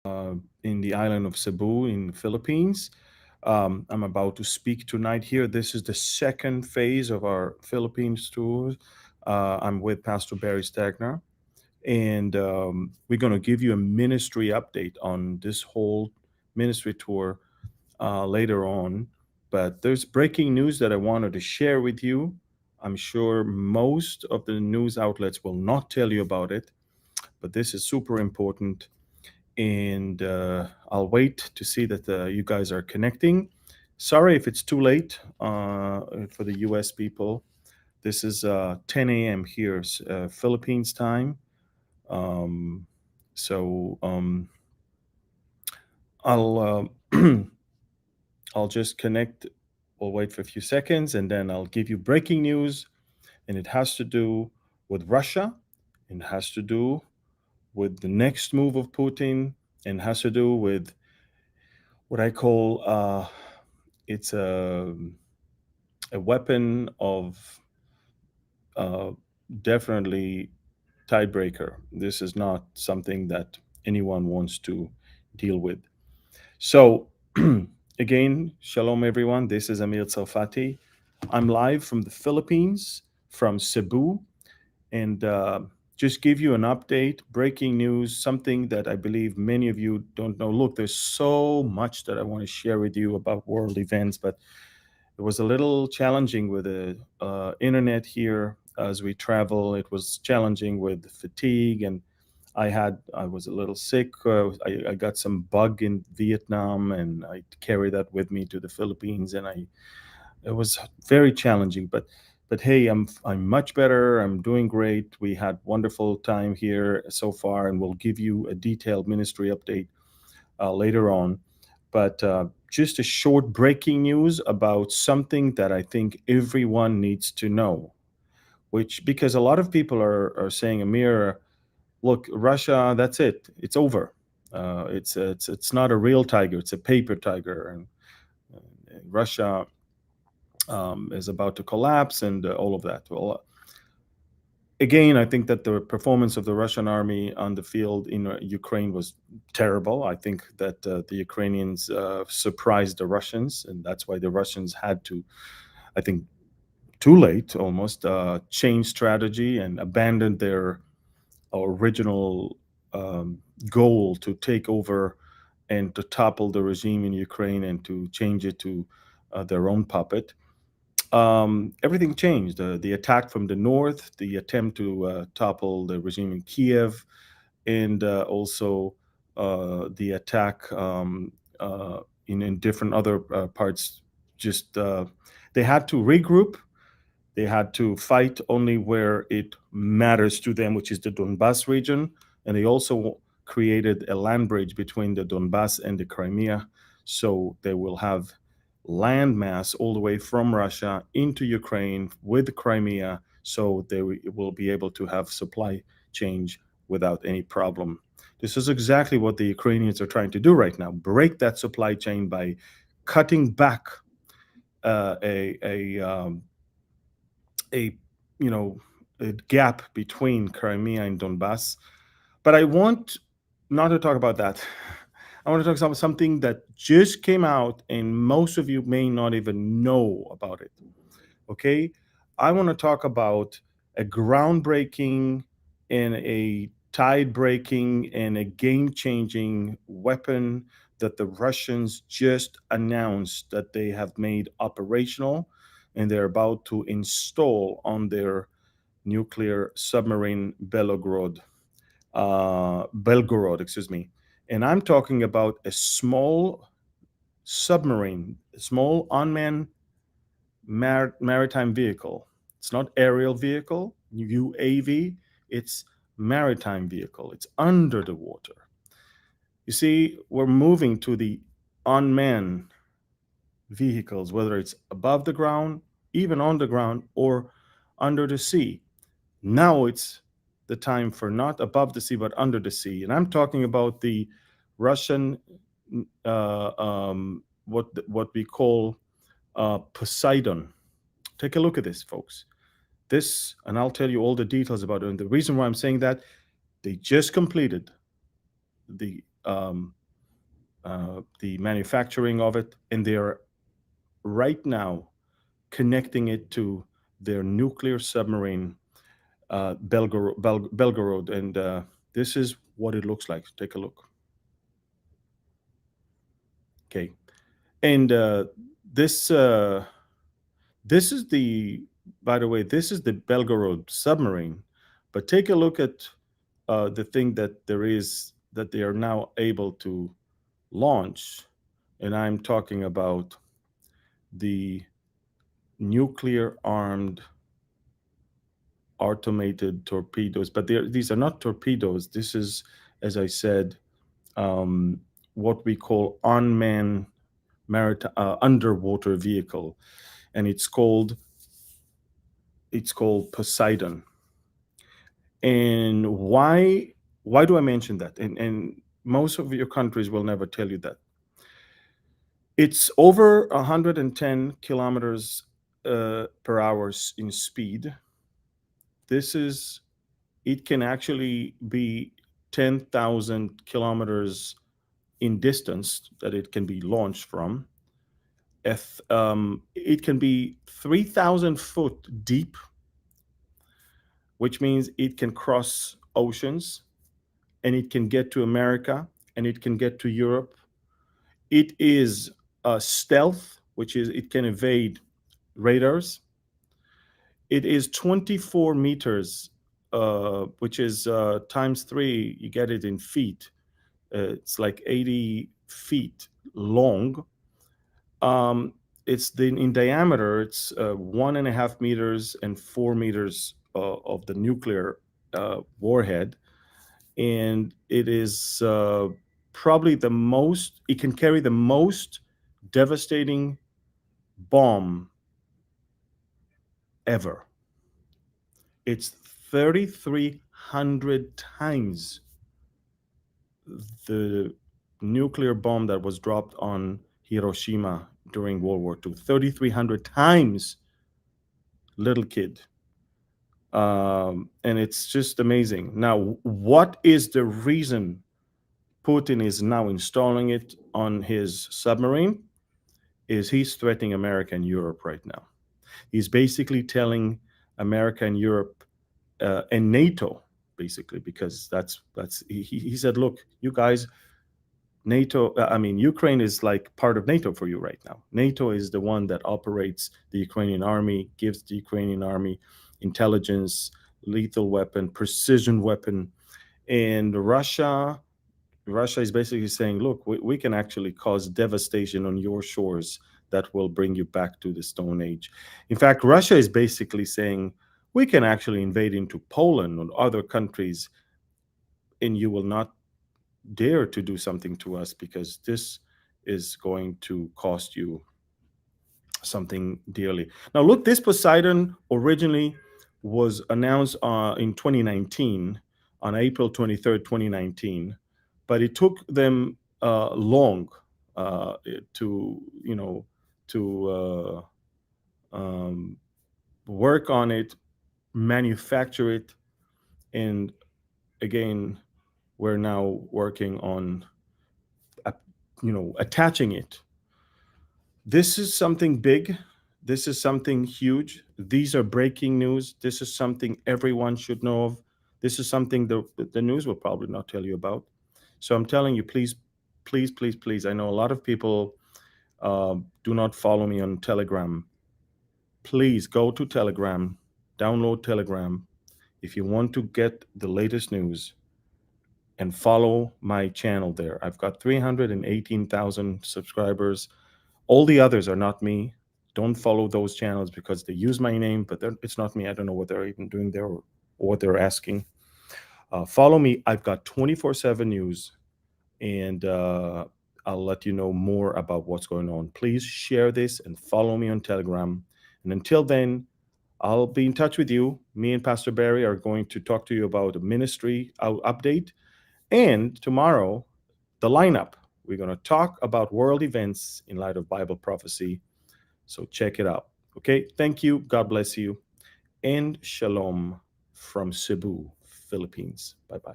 in the island of Cebu in the Philippines. I'm about to speak tonight here. This is the second phase of our Philippines tour. I'm with Pastor Barry Stagner, and we're going to give you a ministry update on this whole ministry tour later on. But there's breaking news that I wanted to share with you. I'm sure most of the news outlets will not tell you about it, but this is super important. And I'll wait to see that you guys are connecting. Sorry if it's too late for the US people. This is 10 a.m. here, Philippines time. Um, so I'll I'll just connect. We'll wait for a few seconds, and then I'll give you breaking news, and it has to do with Russia, and has to do with the next move of Putin, and has to do with what I call it's a weapon of uh, definitely tiebreaker. This is not something that anyone wants to deal with. So, again, shalom everyone. This is Amir Salfati. I'm live from the Philippines, from Cebu, and just give you an update, breaking news, something that I believe many of you don't know. Look, there's so much that I want to share with you about world events, but it was a little challenging with the internet here as we travel. It was challenging with fatigue, and I was a little sick. I got some bug in Vietnam, and I carried that with me to the Philippines, and it was very challenging. But hey, I'm much better. I'm doing great. We had wonderful time here so far, and we'll give you a detailed ministry update later on. But just a short breaking news about something that I think everyone needs to know. Which, because a lot of people are saying, Amir, look, Russia, that's it. It's over. It's not a real tiger. It's a paper tiger, and Russia is about to collapse, and all of that. Well, again, I think that the performance of the Russian army on the field in Ukraine was terrible. I think that the Ukrainians surprised the Russians, and that's why the Russians had to, I think, too late almost, change strategy and abandon their original goal to take over and to topple the regime in Ukraine and to change it to their own puppet. Everything changed. The attack from the north, the attempt to topple the regime in Kiev, and also the attack in different other parts. Just they had to regroup. They had to fight only where it matters to them, which is the Donbass region. And they also created a land bridge between the Donbass and the Crimea. So they will have land mass all the way from Russia into Ukraine with Crimea. So they will be able to have supply change without any problem. This is exactly what the Ukrainians are trying to do right now, break that supply chain by cutting back a you know a gap between Crimea and Donbass. But I want not to talk about that. I want to talk about something that just came out, and most of you may not even know about it. Okay, I want to talk about a groundbreaking and a tide breaking and a game changing weapon that the Russians just announced that they have made operational and they're about to install on their nuclear submarine Belgorod, excuse me. And I'm talking about a small submarine, a small unmanned maritime vehicle. It's not aerial vehicle, UAV. It's maritime vehicle. It's under the water. You see, we're moving to the unmanned vehicles, whether it's above the ground, even on the ground, or under the sea. Now it's the time for not above the sea, but under the sea. And I'm talking about the Russian, what we call Poseidon. Take a look at this, folks. This, and I'll tell you all the details about it. And the reason why I'm saying that, they just completed the the manufacturing of it, and they are right now connecting it to their nuclear submarine, Belgorod. And this is what it looks like. Take a look. Okay. And this is the, by the way, this is the Belgorod submarine. But take a look at the thing that they are now able to launch. And I'm talking about the nuclear armed automated torpedoes. But these are not torpedoes. This is, as I said, what we call unmanned underwater vehicle, and it's called Poseidon. And why do I mention that? And most of your countries will never tell you that. It's over 110 kilometers per hour in speed. It can actually be 10,000 kilometers in distance that it can be launched from. It can be 3,000 foot deep, which means it can cross oceans, and it can get to America, and it can get to Europe. It is stealth, which is it can evade radars. It is 24 meters, which is times 3. You get it in feet. It's like 80 feet long. It's in diameter. It's 1.5 meters and 4 meters of the nuclear warhead, and it is probably the most. It can carry the most devastating bomb ever. It's 3,300 times the nuclear bomb that was dropped on Hiroshima during World War II. 3,300 times, little kid. And it's just amazing. Now, what is the reason Putin is now installing it on his submarine? Is he's threatening America and Europe right now. He's basically telling America and Europe and NATO, basically, because he said, look, you guys, NATO, Ukraine is like part of NATO for you right now. NATO is the one that operates the Ukrainian army, gives the Ukrainian army intelligence, lethal weapon, precision weapon. And Russia is basically saying, look, we can actually cause devastation on your shores that will bring you back to the Stone Age. In fact, Russia is basically saying, we can actually invade into Poland and other countries, and you will not dare to do something to us, because this is going to cost you something dearly. Now, look, this Poseidon originally was announced in 2019, on April 23rd, 2019, but it took them long to work on it, manufacture it, and again, we're now working on attaching it. This is something big. This is something huge. These are breaking news. This is something everyone should know of. This is something the news will probably not tell you about. So I'm telling you, please, please, please, please. I know a lot of people do not follow me on Telegram. Please go to Telegram, download Telegram if you want to get the latest news, and follow my channel there. I've got 318,000 subscribers. All the others are not me. Don't follow those channels because they use my name, but it's not me. I don't know what they're even doing there or what they're asking. Follow me. I've got 24/7 news, and I'll let you know more about what's going on. Please share this and follow me on Telegram. And until then, I'll be in touch with you. Me and Pastor Barry are going to talk to you about a ministry update. And tomorrow, the lineup. We're going to talk about world events in light of Bible prophecy. So check it out. Okay. Thank you. God bless you. And shalom from Cebu, Philippines. Bye-bye.